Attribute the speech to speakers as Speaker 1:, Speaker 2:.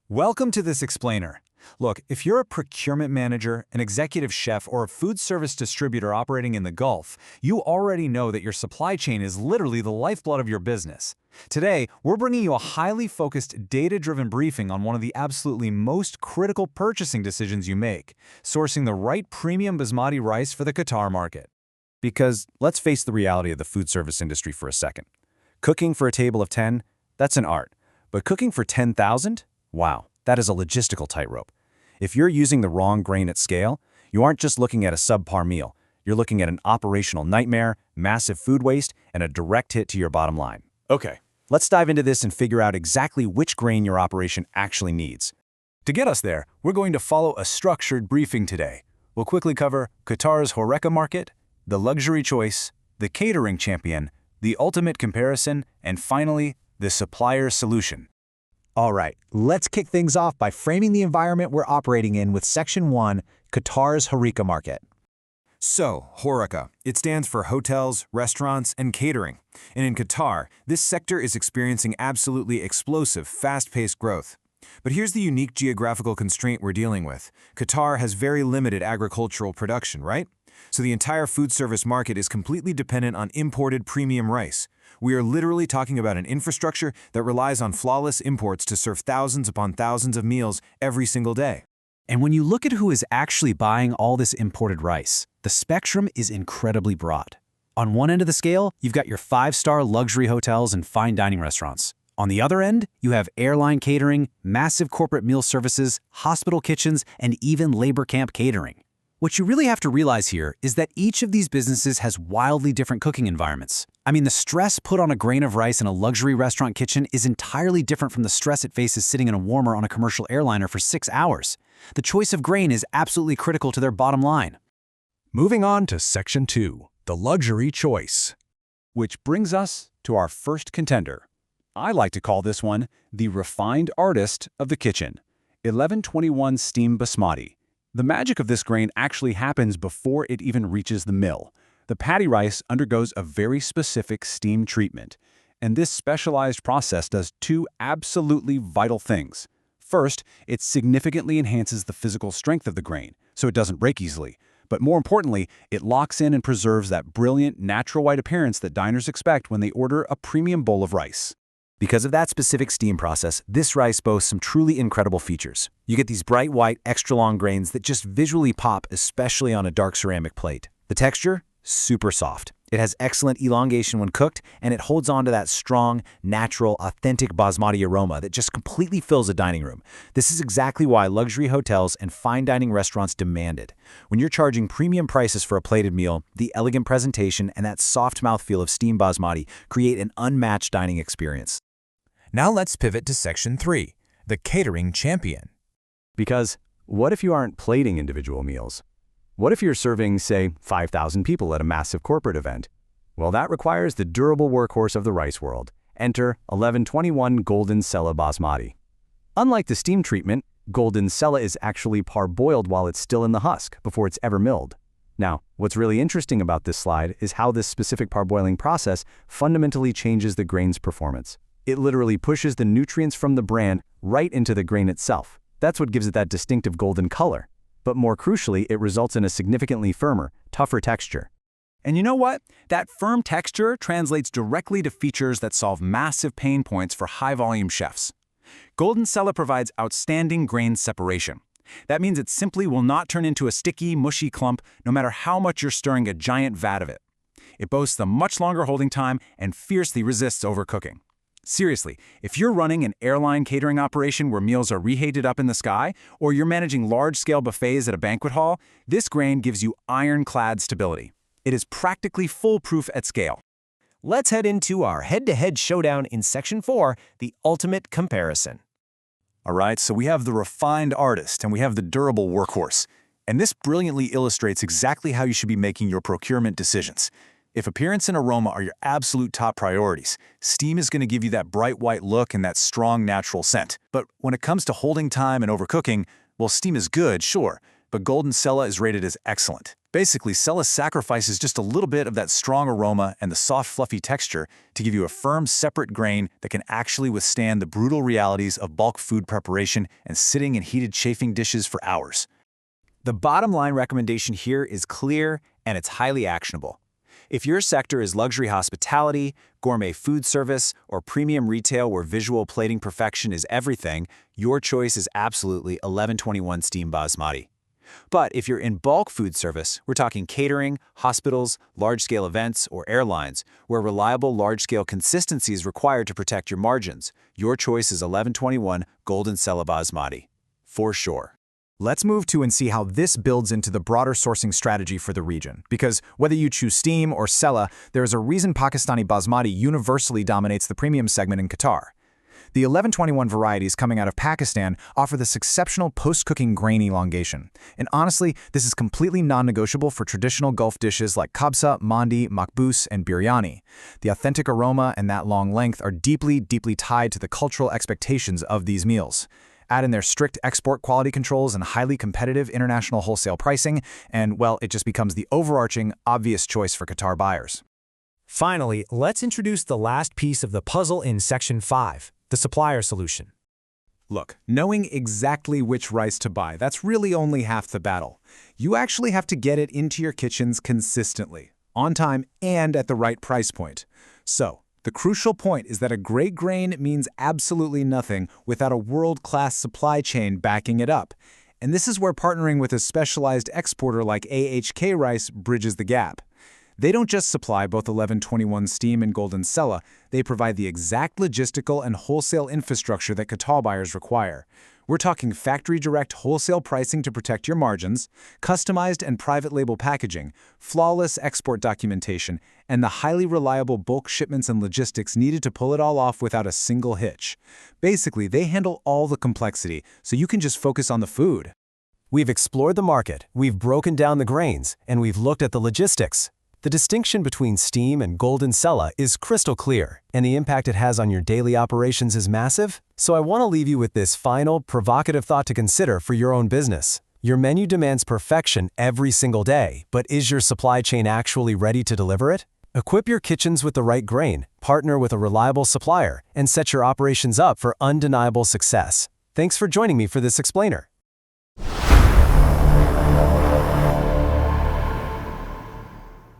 Speaker 1: Welcome to this explainer. Look, if you're a procurement manager, an executive chef, or a food service distributor operating in the Gulf, you already know that your supply chain is literally the lifeblood of your business. Today, we're bringing you a highly focused, data-driven briefing on one of the absolutely most critical purchasing decisions you make, sourcing the right premium basmati rice for the Qatar market.
Speaker 2: Because let's face the reality of the food service industry for a second. Cooking for a table of 10, that's an art. But cooking for 10,000? Wow, that is a logistical tightrope. If you're using the wrong grain at scale, you aren't just looking at a subpar meal. You're looking at an operational nightmare, massive food waste, and a direct hit to your bottom line. Okay, let's dive into this and figure out exactly which grain your operation actually needs.
Speaker 1: To get us there, we're going to follow a structured briefing today. We'll quickly cover Qatar's HORECA market, the luxury choice, the catering champion, the ultimate comparison, and finally, the supplier solution.
Speaker 3: All right, let's kick things off by framing the environment we're operating in with Section 1, Qatar's HORECA market.
Speaker 4: So, HORECA, it stands for hotels, restaurants, and catering. And in Qatar, this sector is experiencing absolutely explosive, fast-paced growth. But here's the unique geographical constraint we're dealing with. Qatar has very limited agricultural production, right? So the entire food service market is completely dependent on imported premium rice. We are literally talking about an infrastructure that relies on flawless imports to serve thousands upon thousands of meals every single day.
Speaker 2: And when you look at who is actually buying all this imported rice, the spectrum is incredibly broad. On one end of the scale, you've got your 5-star luxury hotels and fine dining restaurants. On the other end, you have airline catering, massive corporate meal services, hospital kitchens, and even labor camp catering. What you really have to realize here is that each of these businesses has wildly different cooking environments. I mean, the stress put on a grain of rice in a luxury restaurant kitchen is entirely different from the stress it faces sitting in a warmer on a commercial airliner for 6 hours. The choice of grain is absolutely critical to their bottom line.
Speaker 5: Moving on to Section 2, the luxury choice.
Speaker 2: Which brings us to our first contender. I like to call this one the refined artist of the kitchen, 1121 Steam Basmati. The magic of this grain actually happens before it even reaches the mill. The paddy rice undergoes a very specific steam treatment, and this specialized process does two absolutely vital things. First, it significantly enhances the physical strength of the grain, so it doesn't break easily. But more importantly, it locks in and preserves that brilliant, natural white appearance that diners expect when they order a premium bowl of rice. Because of that specific steam process, this rice boasts some truly incredible features. You get these bright white, extra-long grains that just visually pop, especially on a dark ceramic plate. The texture? Super soft. It has excellent elongation when cooked, and it holds on to that strong, natural, authentic basmati aroma that just completely fills a dining room. This is exactly why luxury hotels and fine dining restaurants demand it. When you're charging premium prices for a plated meal, the elegant presentation and that soft mouthfeel of steamed basmati create an unmatched dining experience.
Speaker 4: Now let's pivot to Section 3, the catering champion.
Speaker 2: Because what if you aren't plating individual meals? What if you're serving, say, 5,000 people at a massive corporate event? Well, that requires the durable workhorse of the rice world. Enter 1121 Golden Sella Basmati. Unlike the steam treatment, Golden Sella is actually parboiled while it's still in the husk, before it's ever milled. Now, what's really interesting about this slide is how this specific parboiling process fundamentally changes the grain's performance. It literally pushes the nutrients from the bran right into the grain itself. That's what gives it that distinctive golden color. But more crucially, it results in a significantly firmer, tougher texture.
Speaker 1: And you know what? That firm texture translates directly to features that solve massive pain points for high-volume chefs. Golden Sella provides outstanding grain separation. That means it simply will not turn into a sticky, mushy clump no matter how much you're stirring a giant vat of it. It boasts a much longer holding time and fiercely resists overcooking. Seriously, if you're running an airline catering operation where meals are reheated up in the sky, or you're managing large-scale buffets at a banquet hall, this grain gives you ironclad stability. It is practically foolproof at scale.
Speaker 6: Let's head into our head-to-head showdown in Section 4, the ultimate comparison.
Speaker 1: All right, so we have the refined artist and we have the durable workhorse. And this brilliantly illustrates exactly how you should be making your procurement decisions. If appearance and aroma are your absolute top priorities, steam is going to give you that bright white look and that strong natural scent. But when it comes to holding time and overcooking, well, steam is good, sure, but Golden Sella is rated as excellent.
Speaker 2: Basically, Sella sacrifices just a little bit of that strong aroma and the soft, fluffy texture to give you a firm, separate grain that can actually withstand the brutal realities of bulk food preparation and sitting in heated chafing dishes for hours.
Speaker 1: The bottom line recommendation here is clear and it's highly actionable. If your sector is luxury hospitality, gourmet food service, or premium retail where visual plating perfection is everything, your choice is absolutely 1121 Steam Basmati. But if you're in bulk food service, we're talking catering, hospitals, large-scale events, or airlines, where reliable large-scale consistency is required to protect your margins, your choice is 1121 Golden Sella Basmati. For sure.
Speaker 6: Let's move to and see how this builds into the broader sourcing strategy for the region. Because whether you choose Steam or Sella, there is a reason Pakistani Basmati universally dominates the premium segment in Qatar. The 1121 varieties coming out of Pakistan offer this exceptional post-cooking grain elongation. And honestly, this is completely non-negotiable for traditional Gulf dishes like kabsa, mandi, makbous, and biryani. The authentic aroma and that long length are deeply, deeply tied to the cultural expectations of these meals. Add in their strict export quality controls and highly competitive international wholesale pricing, and, well, it just becomes the overarching, obvious choice for Qatar buyers.
Speaker 3: Finally, let's introduce the last piece of the puzzle in Section 5, the supplier solution.
Speaker 1: Look, knowing exactly which rice to buy, that's really only half the battle. You actually have to get it into your kitchens consistently, on time, and at the right price point. So, the crucial point is that a great grain means absolutely nothing without a world-class supply chain backing it up. And this is where partnering with a specialized exporter like AHK Rice bridges the gap. They don't just supply both 1121 Steam and Golden Sella, they provide the exact logistical and wholesale infrastructure that Qatar buyers require. We're talking factory-direct wholesale pricing to protect your margins, customized and private label packaging, flawless export documentation, and the highly reliable bulk shipments and logistics needed to pull it all off without a single hitch. Basically, they handle all the complexity, so you can just focus on the food.
Speaker 6: We've explored the market, we've broken down the grains, and we've looked at the logistics. The distinction between Steam and Golden Sella is crystal clear, and the impact it has on your daily operations is massive. So I want to leave you with this final, provocative thought to consider for your own business. Your menu demands perfection every single day, but is your supply chain actually ready to deliver it? Equip your kitchens with the right grain, partner with a reliable supplier, and set your operations up for undeniable success. Thanks for joining me for this explainer.